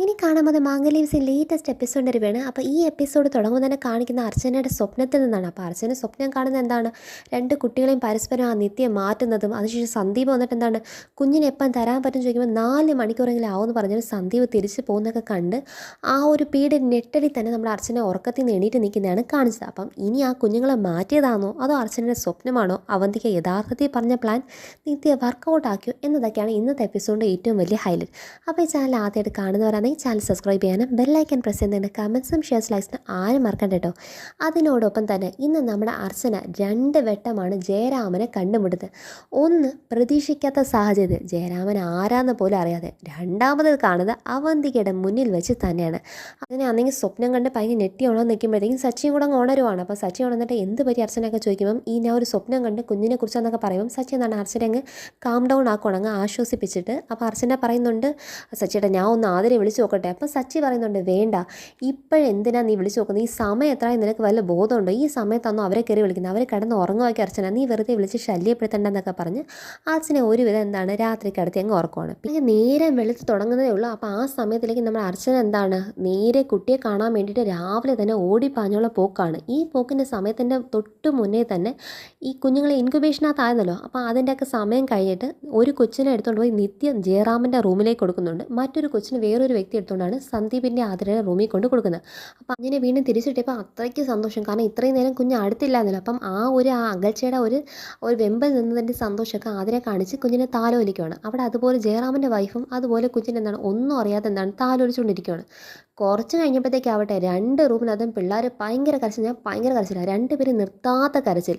ഇനി കാണാൻ പോകുന്ന മാംഗല്യംസ് ലേറ്റസ്റ്റ് എപ്പിസോഡ് വരികയാണ്. അപ്പോൾ ഈ എപ്പിസോഡ് തുടങ്ങുമ്പോൾ തന്നെ കാണിക്കുന്ന അർച്ചനയുടെ സ്വപ്നത്തിൽ നിന്നാണ്. അപ്പോൾ അർച്ചന സ്വപ്നം കാണുന്നത് എന്താണ്, രണ്ട് കുട്ടികളെയും പരസ്പരം ആ നിത്യം മാറ്റുന്നതും. അതിനുശേഷം സന്ദീപ് വന്നിട്ട് എന്താണ്, കുഞ്ഞിനെ എപ്പം തരാൻ പറ്റും ചോദിക്കുമ്പോൾ 4 മണിക്കൂറെങ്കിലും ആവുമെന്ന് പറഞ്ഞാൽ സന്ദീപ് തിരിച്ച് പോകുന്നതൊക്കെ കണ്ട് ആ ഒരു പീഡ് നെട്ടലിൽ തന്നെ നമ്മുടെ അർച്ചന ഉറക്കത്തിൽ നിന്ന് എണീറ്റ് നിൽക്കുന്നതാണ് കാണിച്ചത്. അപ്പം ഇനി ആ കുഞ്ഞുങ്ങളെ മാറ്റിയതാണോ അതോ അർച്ചനയുടെ സ്വപ്നമാണോ, അവന്തിക യഥാർത്ഥത്തിൽ പറഞ്ഞ പ്ലാൻ നിത്യ വർക്കൗട്ട് ആക്കിയോ എന്നതൊക്കെയാണ് ഇന്നത്തെ എപ്പിസോഡിൻ്റെ ഏറ്റവും വലിയ ഹൈലൈറ്റ്. അപ്പോൾ ഈ ചാനൽ ആദ്യമായിട്ട് കാണുന്നവരാണെങ്കിൽ ചാനൽ സബ്സ്ക്രൈബ് ചെയ്യാനും ബെല്ലൈക്കൻ പ്രസ് ചെയ്യുന്നതിന് കമൻസും ഷെയർസ് ലൈക്സിന് ആരും മറക്കണ്ട കേട്ടോ. അതിനോടൊപ്പം തന്നെ ഇന്ന് നമ്മുടെ അർച്ചന 2 വട്ടമാണ് ജയരാമനെ കണ്ടുമുട്ടുന്നത്. ഒന്ന്, പ്രതീക്ഷിക്കാത്ത സാഹചര്യത്തിൽ ജയരാമൻ ആരാന്ന് പോലും അറിയാതെ. രണ്ടാമത് കാണുന്നത് അവന്തികയുടെ മുന്നിൽ വെച്ച് തന്നെയാണ്. അങ്ങനെ അന്നെങ്കിൽ സ്വപ്നം കണ്ട് ഭയങ്കര നെറ്റി ഉണർന്ന് നിൽക്കുമ്പോഴത്തേക്കും സച്ചിൻ കൂടെ അങ്ങ് ഉണരുവാണ്. അപ്പോൾ സച്ചിൻ ഉണർന്നിട്ട് എന്ത് പറ്റി അർച്ചനയൊക്കെ ചോദിക്കുമ്പം ഈ ഞാൻ ഒരു സ്വപ്നം കണ്ട് കുഞ്ഞിനെ കുറിച്ചെന്നൊക്കെ പറയുമ്പം സച്ചിൻ എന്താണ് അർച്ചന അങ്ങ് കാം ഡൗൺ ആക്കണം, അങ്ങ് ആശ്വസിപ്പിച്ചിട്ട്. അപ്പോൾ അർച്ചന പറയുന്നുണ്ട്, സച്ചിയുടെ ഞാൻ ഒന്ന് ആദ്യം വിളിച്ചു നോക്കട്ടെ. അപ്പം സച്ചി പറയുന്നുണ്ട്, വേണ്ട, ഇപ്പോഴെന്തിനാ നീ വിളിച്ചു നോക്കുന്നത്, ഈ സമയം എത്രയും നിനക്ക് വല്ല ബോധമുണ്ടോ, ഈ സമയത്തൊന്നും അവരെ കയറി വിളിക്കുന്നത്, അവരെ കിടന്ന് ഉറങ്ങുവാക്കി അർച്ചന, നീ വെറുതെ വിളിച്ച് ശല്യപ്പെടുത്തണ്ടെന്നൊക്കെ പറഞ്ഞ് അർച്ചന ഒരുവിധം എന്താണ് രാത്രി കിടത്തി അങ്ങ് ഉറക്കമാണ്. പിന്നെ നേരം വെളുത്ത് തുടങ്ങുന്നതേ ഉള്ളൂ. അപ്പോൾ ആ സമയത്തിലേക്ക് നമ്മൾ അർച്ചന എന്താണ് നേരെ കുട്ടിയെ കാണാൻ വേണ്ടിയിട്ട് രാവിലെ തന്നെ ഓടിപ്പാഞ്ഞുള്ള പോക്കാണ്. ഈ പോക്കിൻ്റെ സമയത്തിൻ്റെ തൊട്ട് മുന്നേ തന്നെ ഈ കുഞ്ഞുങ്ങളെ ഇൻക്യുബേഷനകത്തായിരുന്നല്ലോ. അപ്പോൾ അതിൻ്റെയൊക്കെ സമയം കഴിഞ്ഞിട്ട് ഒരു കൊച്ചിനെ എടുത്തുകൊണ്ട് പോയി നിത്യം ജയറാമിൻ്റെ റൂമിലേക്ക് കൊടുക്കുന്നുണ്ട്. മറ്റൊരു കൊച്ചിന് വേറൊരു വ്യക്തി എടുത്തുകൊണ്ടാണ് സന്ദീപിൻ്റെ ആതിരയുടെ റൂമിൽ കൊണ്ട് കൊടുക്കുന്നത്. അപ്പോൾ അങ്ങനെ വീണ്ടും തിരിച്ചിട്ടപ്പോൾ അത്രയ്ക്ക് സന്തോഷം, കാരണം ഇത്രയും നേരം കുഞ്ഞ് അടുത്തില്ലായിരുന്നല്ലോ. അപ്പം ആ അകൽച്ചയുടെ ഒരു വെമ്പൽ നിന്നതിൻ്റെ സന്തോഷമൊക്കെ ആതിരെ കാണിച്ച് കുഞ്ഞിനെ താലോലിക്കുകയാണ്. അവിടെ അതുപോലെ ജയറാമിൻ്റെ വൈഫും അതുപോലെ കുഞ്ഞിനെ എന്താണ് ഒന്നും അറിയാതെ എന്താണ് താലോലിച്ചുകൊണ്ടിരിക്കുകയാണ്. കുറച്ച് കഴിഞ്ഞപ്പോഴത്തേക്കാവട്ടെ 2 റൂമിനകത്തും പിള്ളേർ ഭയങ്കര കരച്ചിൽ, ഞാൻ ഭയങ്കര കരച്ചിലാണ്, 2 പേരും നിർത്താത്ത കരച്ചിൽ.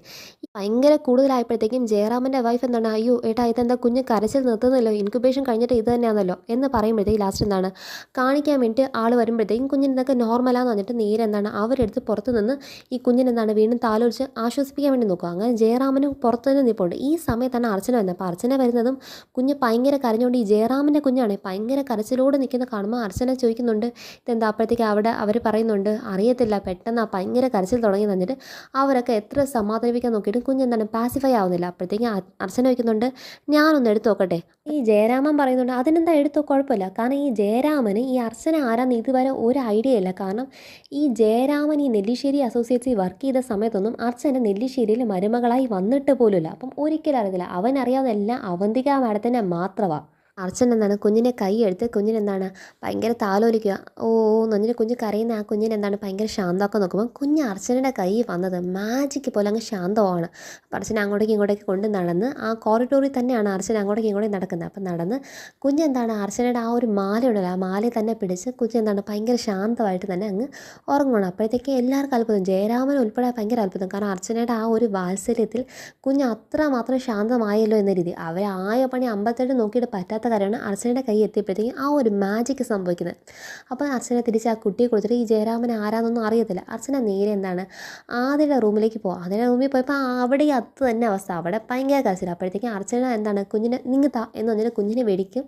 ഭയങ്കര കൂടുതലായപ്പോഴത്തേക്കും ജയറാമിൻ്റെ വൈഫ് എന്താണ്, അയ്യോ ഏട്ടാ ഇതെന്താ കുഞ്ഞ് കരച്ചിൽ നിർത്തുന്നല്ലോ, ഇൻക്യുബേഷൻ കഴിഞ്ഞിട്ട് ഇത് തന്നെയാണല്ലോ എന്ന് പറയുമ്പോഴത്തേക്ക് ലാസ്റ്റ് എന്താണ് കാണിക്കാൻ വേണ്ടി ആൾ വരുമ്പോഴത്തേക്കും കുഞ്ഞിനൊക്കെ നോർമലാന്ന് പറഞ്ഞിട്ട് നേരെ എന്താണ് അവരെടുത്ത് പുറത്ത് നിന്ന് ഈ കുഞ്ഞിനെന്താണ് വീണ്ടും താലോലിച്ച് ആശ്വസിപ്പിക്കാൻ വേണ്ടി നോക്കുക. അങ്ങനെ ജയറാമനും പുറത്ത് തന്നെ നിൽപ്പുണ്ട്. ഈ സമയത്താണ് അർച്ചന വരുന്നത്. അപ്പോൾ അർച്ചന വരുന്നതും കുഞ്ഞ് ഭയങ്കര കരഞ്ഞുകൊണ്ട്, ഈ ജയറാമിൻ്റെ കുഞ്ഞാണ് ഭയങ്കര കരച്ചിലോടെ നിൽക്കുന്ന കാണുമ്പോൾ അർച്ചന ചോദിക്കുന്നുണ്ട് ഇതെന്താ. അപ്പോഴത്തേക്ക് അവിടെ അവർ പറയുന്നുണ്ട്, അറിയത്തില്ല, പെട്ടെന്ന് ആ ഭയങ്കര കരച്ചിൽ തുടങ്ങി തന്നിട്ട് അവരൊക്കെ എത്ര സമാധാനിപ്പിക്കാൻ നോക്കിയിട്ട് കുഞ്ഞെന്താണ് പാസിഫൈ ആവുന്നില്ല. അപ്പോഴത്തേക്കും അർച്ചന വയ്ക്കുന്നുണ്ട്, ഞാനൊന്ന് എടുത്തു നോക്കട്ടെ. ഈ ജയരാമൻ പറയുന്നുണ്ട്, അതിനെന്താ എടുത്തോ, കുഴപ്പമില്ല. കാരണം ഈ ജയരാമന് ഈ അർച്ചന ആരാന്ന് ഇതുവരെ ഒരു ഐഡിയ ഇല്ല. കാരണം ഈ ജയരാമൻ ഈ നെല്ലിശ്ശേരി അസോസിയേറ്റ്സിൽ വർക്ക് ചെയ്ത സമയത്തൊന്നും അർച്ചന നെല്ലിശ്ശേരിയിൽ മരുമകളായി വന്നിട്ട് പോലുമില്ല. അപ്പം ഒരിക്കലും അറിയത്തില്ല. അവൻ അറിയാവുന്ന എല്ലാം അവന്തിക മാഡത്തിനെ മാത്രമാണ്. അർച്ചന എന്താണ് കുഞ്ഞിനെ കൈയെടുത്ത് കുഞ്ഞിനെന്താണ് ഭയങ്കര താലോലിക്കുക. ഓ എന്ന് പറഞ്ഞിട്ട് കുഞ്ഞ് കരയുന്ന ആ കുഞ്ഞിനെന്താണ് ഭയങ്കര ശാന്തമാക്കാൻ നോക്കുമ്പോൾ കുഞ്ഞ് അർച്ചനയുടെ കൈ വന്നത് മാജിക്ക് പോലെ അങ്ങ് ശാന്തമാണ്. അപ്പോൾ അർച്ചന അങ്ങോട്ടേക്ക് ഇങ്ങോട്ടേക്ക് കൊണ്ട് നടന്ന് ആ കോറിഡോറിൽ തന്നെയാണ് അർച്ചന അങ്ങോട്ടേക്ക് ഇങ്ങോട്ടേക്ക് നടക്കുന്നത്. അപ്പം നടന്ന് കുഞ്ഞെന്താണ് അർച്ചനയുടെ ആ ഒരു മാല ഉണ്ടല്ലോ, ആ മാലയിൽ തന്നെ പിടിച്ച് കുഞ്ഞെന്താണ് ഭയങ്കര ശാന്തമായിട്ട് തന്നെ അങ്ങ് ഉറങ്ങണം. അപ്പോഴത്തേക്ക് എല്ലാവർക്കും അത്ഭുതം, ജയരാമൻ ഉൾപ്പെടെ ഭയങ്കര അത്ഭുതം. കാരണം അർച്ചനയുടെ ആ ഒരു വാത്സല്യത്തിൽ കുഞ്ഞ് അത്രമാത്രം ശാന്തമായല്ലോ എന്ന രീതി. അവരായ പണി 58 നോക്കിയിട്ട് പറ്റാത്ത കാര്യമാണ് അർച്ചനയുടെ കൈ എത്തിയപ്പോഴത്തേക്കും ആ ഒരു മാജിക്ക് സംഭവിക്കുന്നത്. അപ്പോൾ അർച്ചന തിരിച്ച് ആ കുട്ടിയെ കൊടുത്തിട്ട് ഈ ജയരാമൻ ആരാന്നൊന്നും അറിയത്തില്ല. അർച്ചന നേരെ എന്താണ് ആദ്യയുടെ റൂമിലേക്ക് പോകും. ആദ്യയുടെ റൂമിൽ പോയപ്പോൾ അവിടെ അത് തന്നെ അവസ്ഥ, അവിടെ ഭയങ്കര കരച്ചില്ല. അപ്പോഴത്തേക്കും അർച്ചന എന്താണ് കുഞ്ഞിനെ നിങ്ങത്താ എന്ന് പറഞ്ഞിട്ട് കുഞ്ഞിനെ മേടിക്കും.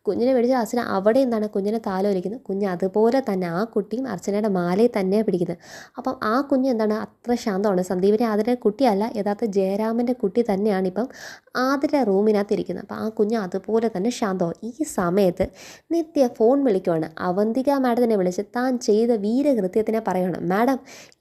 കുഞ്ഞിനെ മേടിച്ച് അർച്ചന അവിടെ എന്താണ് കുഞ്ഞിനെ താലോലിക്കുന്നത്. കുഞ്ഞ് അതുപോലെ തന്നെ ആ കുട്ടിയും അർച്ചനയുടെ മാലയിൽ തന്നെയാണ് പിടിക്കുന്നത്. അപ്പം ആ കുഞ്ഞ് എന്താണ് അത്ര ശാന്തമാണ്. സന്ദീപിൻ്റെ ആതിരയുടെ കുട്ടിയല്ല, യഥാർത്ഥ ജയരാമൻ്റെ കുട്ടി തന്നെയാണ് ഇപ്പം ആതിര റൂമിനകത്ത് ഇരിക്കുന്നത്. അപ്പോൾ ആ കുഞ്ഞ് അതുപോലെ തന്നെ ശാന്തമാണ്. ഈ സമയത്ത് നിത്യ ഫോൺ വിളിക്കുവാണ്. അവന്തിക മാഡത്തിനെ വിളിച്ച് താൻ ചെയ്ത വീരകൃത്യത്തിനെ പറയുകയാണ്, മാഡം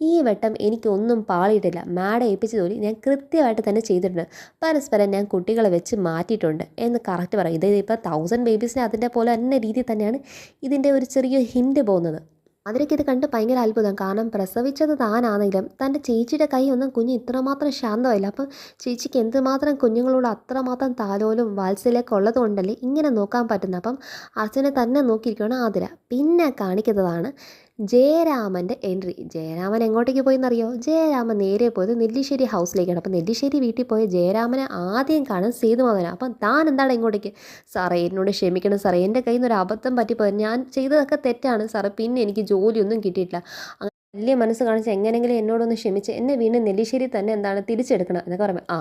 ഈ വട്ടം എനിക്കൊന്നും പാളിയിട്ടില്ല, മാഡം ഏൽപ്പിച്ച ജോലി ഞാൻ കൃത്യമായിട്ട് തന്നെ ചെയ്തിട്ടുണ്ട്, പരസ്പരം ഞാൻ കുട്ടികളെ വെച്ച് മാറ്റിയിട്ടുണ്ട് എന്ന് കറക്റ്റ് പറയും. ഇത് ഇപ്പോൾ 1000 ബേബീസിനെ അതിൻ്റെ പോലെ തന്നെ രീതിയിൽ തന്നെയാണ് ഇതിൻ്റെ ഒരു ചെറിയ ഹിൻഡ് പോകുന്നത്. അതിലേക്ക് ഇത് കണ്ട് ഭയങ്കര അത്ഭുതം. കാരണം പ്രസവിച്ചത് താനാണെങ്കിലും തൻ്റെ ചേച്ചിയുടെ കൈ ഒന്നും കുഞ്ഞ് ഇത്രമാത്രം ശാന്തമായില്ല. അപ്പം ചേച്ചിക്ക് എന്തുമാത്രം കുഞ്ഞുങ്ങളോട് അത്രമാത്രം താലോലും വാത്സല്യമൊക്കെ ഉള്ളത് കൊണ്ടല്ലേ ഇങ്ങനെ നോക്കാൻ പറ്റുന്നത്. അപ്പം അച്ഛനെ തന്നെ നോക്കിയിരിക്കുകയാണ് ആതിര. പിന്നെ കാണിക്കുന്നതാണ് ജയരാമൻ്റെ എൻട്രി. ജയരാമൻ എങ്ങോട്ടേക്ക് പോയെന്നറിയോ? ജയരാമൻ നേരെ പോയത് നെല്ലിശ്ശേരി ഹൗസിലേക്കാണ്. അപ്പം നെല്ലിശ്ശേരി വീട്ടിൽ പോയ ജയരാമനെ ആദ്യം കാണാൻ സേതുമാധവനാണ്. അപ്പം താൻ എന്താണ് ഇങ്ങോട്ടേക്ക്? സാറേ എന്നോട് ക്ഷമിക്കണം സാറേ, എൻ്റെ കയ്യിൽ നിന്ന് ഒരു അബദ്ധം പറ്റിപ്പോയി, ഞാൻ ചെയ്തതൊക്കെ തെറ്റാണ് സാറേ, പിന്നെ എനിക്ക് ജോലിയൊന്നും കിട്ടിയിട്ടില്ല. വലിയ മനസ്സ് കാണിച്ച് എങ്ങനെങ്കിലും എന്നോടൊന്ന് ക്ഷമിച്ച് എന്നെ വീണ്ടും നെല്ലിശ്ശേരി തന്നെ തിരിച്ചെടുക്കണം എന്നൊക്കെ പറയുമ്പോൾ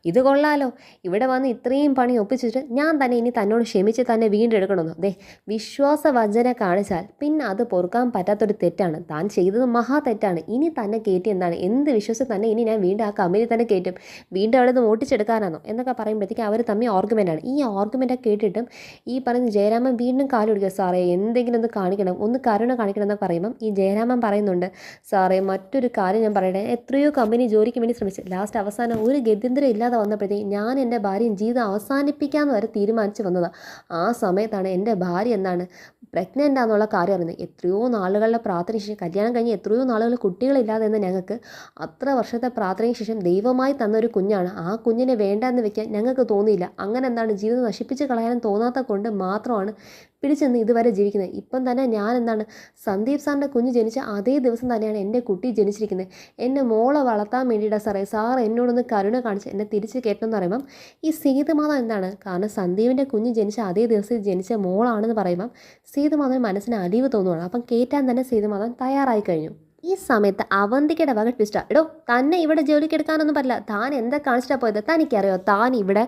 ഇത് കൊള്ളാലോ, ഇവിടെ വന്ന് ഇത്രയും പണി ഒപ്പിച്ചിട്ട് ഞാൻ തന്നെ ഇനി തന്നോട് ക്ഷമിച്ച് തന്നെ വീണ്ടും എടുക്കണമെന്നോ? വിശ്വാസവഞ്ചന കാണിച്ചാൽ പിന്നെ അത് പൊറുക്കാൻ പറ്റാത്തൊരു തെറ്റാണ്, താൻ ചെയ്തത് മഹാ തെറ്റാണ്. ഇനി തന്നെ കയറ്റി എന്ത് വിശ്വസിച്ച് തന്നെ ഇനി ഞാൻ വീണ്ടും ആ കമ്പനി തന്നെ കയറ്റും, വീണ്ടും അവിടെ നിന്ന് ഓട്ടിച്ചെടുക്കാനാണോ എന്നൊക്കെ പറയുമ്പോഴത്തേക്ക് അവർ തമ്മിൽ ആർഗ്യുമെൻ്റാണ്. ഈ ആർഗ്യുമെൻ്റൊക്കെ കേട്ടിട്ടും ഈ പറയുന്ന ജയരാമൻ വീണ്ടും കാല് പിടിക്കുക, സാറേ എന്തെങ്കിലും ഒന്ന് കാണിക്കണം, ഒന്ന് കരുണ കാണിക്കണം എന്നൊക്കെ പറയുമ്പം ഈ ജയരാമൻ പറയുന്നുണ്ട്, സാറേ മറ്റൊരു കാര്യം ഞാൻ പറയട്ടെ, എത്രയോ കമ്പനി ജോലിക്ക് വേണ്ടി ശ്രമിച്ചു, ലാസ്റ്റ് അവസാനം ഒരു ഗത്യന്തരം ഇല്ലാതെ വന്നപ്പോഴത്തേക്ക് ഞാൻ എൻ്റെ ഭാര്യയും ജീവിതം അവസാനിപ്പിക്കാമെന്ന് വരെ തീരുമാനിച്ച് വന്നതാണ്. ആ സമയത്താണ് എൻ്റെ ഭാര്യ പ്രഗ്നൻ്റ് ആണെന്നുള്ള കാര്യം അറിയുന്നത്. എത്രയോ നാളുകളുടെ പ്രാർത്ഥനയ്ക്ക് ശേഷം, കല്യാണം കഴിഞ്ഞ് എത്രയോ നാളുകൾ കുട്ടികളില്ലാതെ എന്ന് ഞങ്ങൾക്ക് അത്ര വർഷത്തെ പ്രാർത്ഥനയ്ക്ക് ശേഷം ദൈവമായി തന്നൊരു കുഞ്ഞാണ്. ആ കുഞ്ഞിനെ വേണ്ടാന്ന് വെക്കാൻ ഞങ്ങൾക്ക് തോന്നിയില്ല. അങ്ങനെ ജീവിതം നശിപ്പിച്ച് കളയാനും തോന്നാത്ത കൊണ്ട് മാത്രമാണ് പിടിച്ചെന്ന് ഇതുവരെ ജീവിക്കുന്നത്. ഇപ്പം തന്നെ ഞാൻ സന്ദീപ് സാറിൻ്റെ കുഞ്ഞ് ജനിച്ച അതേ ദിവസം തന്നെയാണ് എൻ്റെ കുട്ടി ജനിച്ചിരിക്കുന്നത്. എന്നെ മോളെ വളർത്താൻ വേണ്ടിയിട്ടാണ് സാറേ, സാർ എന്നോടൊന്ന് കരുണ കാണിച്ച് എന്നെ തിരിച്ച് കയറ്റണമെന്ന് പറയുമ്പം ഈ സേതുമാധവൻ കാരണം സന്ദീപിൻ്റെ കുഞ്ഞ് ജനിച്ച അതേ ദിവസം ജനിച്ച മോളാണെന്ന് പറയുമ്പം സേതുമാധവൻ മനസ്സിന് അലിവ് തോന്നുകയാണ്. അപ്പം കയറ്റാൻ തന്നെ സേതുമാധവൻ തയ്യാറായി കഴിഞ്ഞു. ഈ സമയത്ത് അവന്തികയുടെ വക ട്വിസ്റ്റാ, എടോ തന്നെ ഇവിടെ ജോലിക്ക് എടുക്കാനൊന്നും പറ്റില്ല, താൻ എന്താ കാണിച്ചിട്ടാണ് പോയത്, തനിക്കറിയോ താൻ ഇവിടെ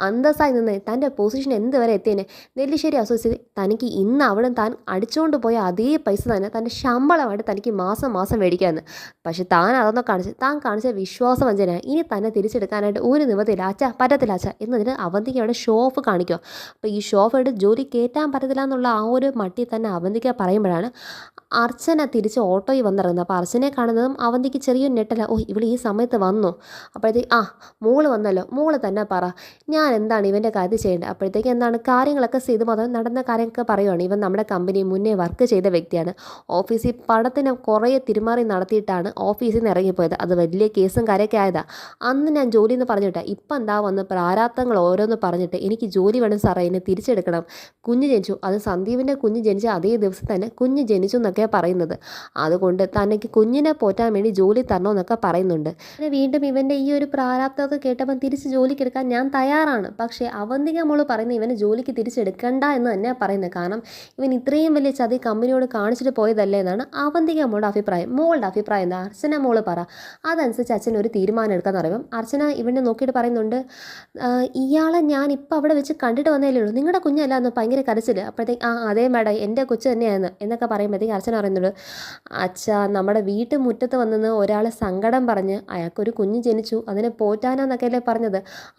അന്തസ്സായി നിന്ന് തൻ്റെ പൊസിഷൻ എന്ത് വരെ എത്തിയേനെ. നെല്ലിശ്ശേരി അസോസിയേറ്റ് തനിക്ക് ഇന്ന് അവിടെ താൻ അടിച്ചുകൊണ്ട് പോയ അതേ പൈസ തന്നെ തൻ്റെ ശമ്പളമായിട്ട് തനിക്ക് മാസം മാസം മേടിക്കാമെന്ന്. പക്ഷെ താൻ അതൊന്നും താൻ കാണിച്ച വിശ്വാസവഞ്ചന, ഇനി തന്നെ തിരിച്ചെടുക്കാനായിട്ട് ഒരു നിവൃത്തിയില്ല അച്ഛാ, പറ്റത്തില്ല അച്ഛാ എന്നതിന് അവന്തിക അവിടെ ഷോ ഓഫ് കാണിക്കുക. അപ്പോൾ ഈ ഷോ ഓഫ് ആയിട്ട് ജോലി കയറ്റാൻ പറ്റത്തില്ല എന്നുള്ള ആ ഒരു മട്ടി തന്നെ അവന്തിക പറയുമ്പോഴാണ് അർച്ചന തിരിച്ച് ഓട്ടോയിൽ വന്നിറങ്ങുന്നത്. അപ്പോൾ അർച്ചനയെ കാണുന്നതും അവന്തിക്ക് ചെറിയൊരു ഞെട്ടല, ഇവിടെ ഈ സമയത്ത് വന്നു. അപ്പോഴത്തേക്ക് മോള് വന്നല്ലോ, മോള് തന്നെ പറ ഞാൻ എന്താണ് ഇവൻ്റെ കാര്യം ചെയ്യേണ്ടത്. അപ്പോഴത്തേക്ക് കാര്യങ്ങളൊക്കെ സേതുമാധവൻ നടന്ന കാര്യങ്ങളൊക്കെ പറയുവാണ്. ഇവൻ നമ്മുടെ കമ്പനി മുന്നേ വർക്ക് ചെയ്ത വ്യക്തിയാണ്, ഓഫീസിൽ പണത്തിന് കുറേ തിരുമാറി നടത്തിയിട്ടാണ് ഓഫീസിൽ നിന്ന് ഇറങ്ങിപ്പോയത്, അത് വലിയ കേസും കാര്യമൊക്കെ ആയതാണ്. അന്ന് ഞാൻ ജോലി എന്ന് പറഞ്ഞിട്ട് ഇപ്പം വന്ന് പ്രാരാബ്ദങ്ങൾ ഓരോന്ന് പറഞ്ഞിട്ട് എനിക്ക് ജോലി വേണം സാറേ, എന്നെ തിരിച്ചെടുക്കണം, കുഞ്ഞ് ജനിച്ചു, അത് സന്ദീപിൻ്റെ കുഞ്ഞ് ജനിച്ച അതേ ദിവസം തന്നെ കുഞ്ഞ് ജനിച്ചു എന്നൊക്കെ പറയുന്നത്, അതുകൊണ്ട് തനിക്ക് കുഞ്ഞിനെ പോറ്റാൻ വേണ്ടി ജോലി തരണമെന്നൊക്കെ പറയുന്നുണ്ട്. പിന്നെ വീണ്ടും ഇവൻ്റെ ഈ ഒരു പ്രാരാബ്ദമൊക്കെ കേട്ടപ്പം തിരിച്ച് ജോലിക്കെടുക്കാൻ ഞാൻ തയ്യാറാണ്, പക്ഷേ അവന്തിക മോള് പറയുന്നത് ഇവനെ ജോലിക്ക് തിരിച്ചെടുക്കണ്ട എന്ന് തന്നെയാണ് പറയുന്നത്. കാരണം ഇവൻ ഇത്രയും വലിയ ചതി കമ്പനിയോട് കാണിച്ചിട്ട് പോയതല്ലേ എന്നാണ് അവന്തിക മോളുടെ അഭിപ്രായം. മോളുടെ അഭിപ്രായം എന്താ, അർച്ചന മോള് പറ, അതനുസരിച്ച് അച്ഛൻ ഒരു തീരുമാനം എടുക്കാമെന്ന് പറയുമ്പം അർച്ചന ഇവനെ നോക്കിയിട്ട് പറയുന്നുണ്ട്, ഇയാളെ ഞാൻ ഇപ്പോൾ അവിടെ വെച്ച് കണ്ടിട്ട് വന്നതല്ലേ ഉള്ളൂ, നിങ്ങളുടെ കുഞ്ഞല്ല എന്ന് ഭയങ്കര കരച്ചിൽ. അപ്പോഴത്തേക്ക് അതേ മേഡം എൻ്റെ കൊച്ചു തന്നെയാണ് എന്നൊക്കെ പറയുമ്പോഴത്തേക്ക് അർച്ചന പറയുന്നുണ്ട്, അച്ഛാ നമ്മുടെ വീട്ടുമുറ്റത്ത് വന്നെന്ന് ഒരാളെ സങ്കടം പറഞ്ഞ് അയാൾക്കൊരു കുഞ്ഞ് ജനിച്ചു, അതിനെ പോറ്റാനാന്നൊക്കെ അല്ലേ പറഞ്ഞത്,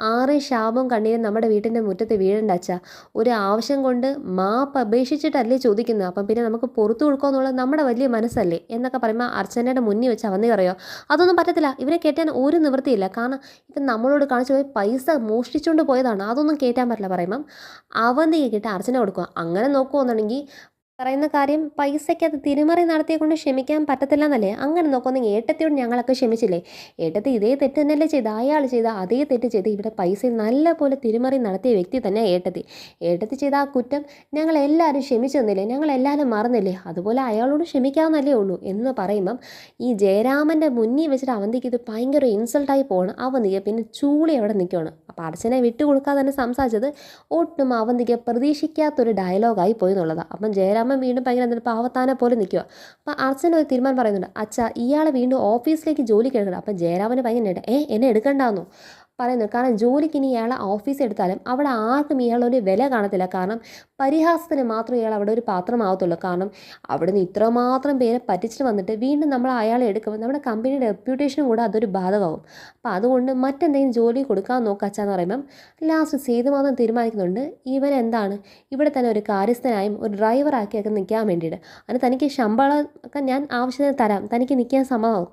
6 ശാപം കണ്ണീരും നമ്മുടെ വീട്ടിൻ്റെ മുറ്റത്ത് വീഴണ്ട അച്ഛാ, ഒരു ആവശ്യം കൊണ്ട് മാപ്പ് അപേക്ഷിച്ചിട്ടല്ലേ ചോദിക്കുന്നത്, അപ്പം പിന്നെ നമുക്ക് പുറത്തു കൊടുക്കുമെന്നുള്ളത് നമ്മുടെ വലിയ മനസ്സല്ലേ എന്നൊക്കെ പറയുമ്പോൾ അർച്ചനയുടെ മുന്നിൽ വെച്ച് അവന്തി പറയുമോ, അതൊന്നും പറ്റത്തില്ല, ഇവരെ കയറ്റാൻ ഒരു നിവൃത്തിയില്ല, കാരണം ഇപ്പം നമ്മളോട് കാണിച്ചു പോയി പൈസ മോഷ്ടിച്ചുകൊണ്ട് പോയതാണ്, അതൊന്നും കയറ്റാൻ പറ്റില്ല പറയുമ്പം അവന്തിക്ക് കിട്ടാൻ അർച്ചന കൊടുക്കുക. അങ്ങനെ നോക്കുകയെന്നുണ്ടെങ്കിൽ പറയുന്ന കാര്യം പൈസയ്ക്കകത്ത് തിരിമറി നടത്തിയെ കൊണ്ട് ക്ഷമിക്കാൻ പറ്റത്തില്ല എന്നല്ലേ, അങ്ങനെ നോക്കുന്നെങ്കിൽ ഏട്ടത്തിയോട് ഞങ്ങളൊക്കെ ക്ഷമിച്ചില്ലേ, ഏട്ടത്തി ഇതേ തെറ്റ് തന്നെയല്ലേ ചെയ്ത്, അയാൾ ചെയ്ത അതേ തെറ്റ് ചെയ്ത് ഇവിടെ പൈസയിൽ നല്ല പോലെ തിരിമറി നടത്തിയ വ്യക്തി തന്നെ ഏട്ടത്തി ചെയ്ത ആ കുറ്റം ഞങ്ങളെല്ലാവരും ക്ഷമിച്ചു തന്നില്ലേ, ഞങ്ങളെല്ലാവരും മറന്നില്ലേ, അതുപോലെ അയാളോട് ക്ഷമിക്കാവുന്നല്ലേ ഉള്ളൂ എന്ന് പറയുമ്പം ഈ ജയരാമൻ്റെ മുന്നിൽ വെച്ചിട്ട് അവന്തിക്ക് ഇത് ഭയങ്കര ഇൻസൾട്ടായി പോകണം. അവന്തിക പിന്നെ ചൂളി അവിടെ നിൽക്കുകയാണ്. അപ്പോൾ അർച്ചനെ വിട്ടുകൊടുക്കാതെ തന്നെ സംസാരിച്ചത് ഒട്ടും അവന്തിക്ക് പ്രതീക്ഷിക്കാത്തൊരു ഡയലോഗായി പോയി എന്നുള്ളതാണ്. അപ്പം ജയരാമൻ വീണ്ടും ഭയങ്കര പാവത്താനെ പോലെ നിൽക്കുക. അപ്പോൾ അർച്ചന ഒരു തീരുമാനം പറയുന്നുണ്ട്, അച്ഛാ ഇയാളെ വീണ്ടും ഓഫീസിലേക്ക് ജോലിക്ക് എടുക്കണം. അപ്പം ജയരാമന് ഭയങ്കര എന്നെ എടുക്കണ്ടെന്നോ പറയുന്നു, കാരണം ജോലിക്ക് ഇനി ഇയാളെ ഓഫീസ് എടുത്താലും അവിടെ ആർക്കും ഇയാളൊരു വില കാണത്തില്ല, കാരണം പരിഹാസത്തിന് മാത്രം ഇയാൾ അവിടെ ഒരു പാത്രമാകത്തുള്ളൂ, കാരണം അവിടെ നിന്ന് ഇത്രമാത്രം പേരെ പറ്റിച്ചിട്ട് വന്നിട്ട് വീണ്ടും നമ്മൾ അയാളെ എടുക്കുമ്പോൾ നമ്മുടെ കമ്പനിയുടെ റെപ്യൂട്ടേഷനും കൂടെ അതൊരു ബാധകമാവും. അപ്പോൾ അതുകൊണ്ട് മറ്റെന്തെങ്കിലും ജോലി കൊടുക്കാൻ നോക്കാച്ചാന്ന് പറയുമ്പം ലാസ്റ്റ് സേതുമാധവൻ തീരുമാനിക്കുന്നുണ്ട് ഇവൻ ഇവിടെ തന്നെ ഒരു കാര്യസ്ഥനായും ഒരു ഡ്രൈവറാക്കിയൊക്കെ നിൽക്കാൻ വേണ്ടിയിട്ട്, അതിന് തനിക്ക് ശമ്പളം ഒക്കെ ഞാൻ ആവശ്യത്തിന് തരാം, തനിക്ക് നിൽക്കാൻ സമ്മതമാവും,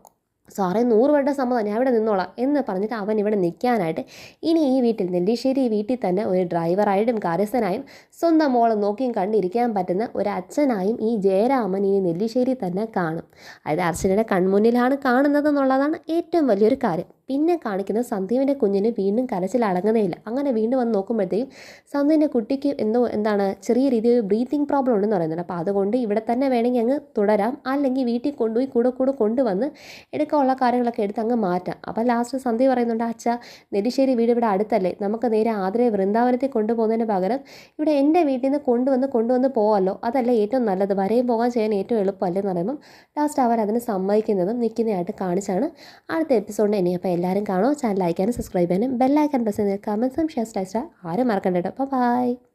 സാറേ 100 പേരുടെ സമ്മതം, ഞാൻ ഇവിടെ നിന്നോളാം എന്ന് പറഞ്ഞിട്ട് അവൻ ഇവിടെ നിൽക്കാനായിട്ട് ഇനി ഈ വീട്ടിൽ നെല്ലിശ്ശേരി വീട്ടിൽ തന്നെ ഒരു ഡ്രൈവറായിട്ടും കാര്യസ്ഥനായും സ്വന്തം മോളെ നോക്കിയും കണ്ടിരിക്കാൻ പറ്റുന്ന ഒരു അച്ഛനായും ഈ ജയരാമൻ ഇനി നെല്ലിശ്ശേരി തന്നെ കാണും. അതായത് അർച്ചനയുടെ കൺമുന്നിലാണ് കാണുന്നത് എന്നുള്ളതാണ് ഏറ്റവും വലിയൊരു കാര്യം. പിന്നെ കാണിക്കുന്നത് സന്ദീപിൻ്റെ കുഞ്ഞിന് വീണ്ടും കരച്ചിൽ അടങ്ങുന്നേയില്ല. അങ്ങനെ വീണ്ടും വന്ന് നോക്കുമ്പോഴത്തേക്കും സന്ദീപിൻ്റെ കുട്ടിക്ക് എന്താണ് ചെറിയ രീതിയിൽ ബ്രീത്തിങ് പ്രോബ്ലം ഉണ്ടെന്ന് പറയുന്നുണ്ട്. അപ്പോൾ അതുകൊണ്ട് ഇവിടെ തന്നെ വേണമെങ്കിൽ അങ്ങ് തുടരാം, അല്ലെങ്കിൽ വീട്ടിൽ കൊണ്ടുപോയി കൂടെ കൊണ്ടുവന്ന് എടുക്കാനുള്ള കാര്യങ്ങളൊക്കെ എടുത്ത് അങ്ങ് മാറ്റാം. അപ്പോൾ ലാസ്റ്റ് സന്ധ്യ പറയുന്നുണ്ട്, അച്ഛാ നെല്ലിശ്ശേരി വീട് ഇവിടെ അടുത്തല്ലേ, നമുക്ക് നേരെ ആതിരയെ വൃന്ദാവനത്തിൽ കൊണ്ടുപോകുന്നതിന് പകരം ഇവിടെ എൻ്റെ വീട്ടിൽ നിന്ന് കൊണ്ടുവന്ന് പോകാമല്ലോ, അതല്ലേ ഏറ്റവും നല്ലത്, വരെയും പോകാൻ ചെയ്യാൻ ഏറ്റവും എളുപ്പമല്ലേ എന്ന് പറയുമ്പം ലാസ്റ്റ് അവർ അതിന് സമ്മതിക്കുന്നതും നിൽക്കുന്നതായിട്ട് കാണിച്ചാണ് അടുത്ത എപ്പിസോഡിന് ഇനി. അപ്പോൾ എല്ലാവരും കാണുമോ, ചാനൽ ലൈക്ക് ചെയ്യാനും സബ്സ്ക്രൈബ് ചെയ്യാനും ബെല്ലൈക്കൻ പ്രസ് ചെയ്ത് കമൻസും ഷെയർ ആരും മറക്കണ്ട കേട്ടോ. അപ്പോൾ ബൈ.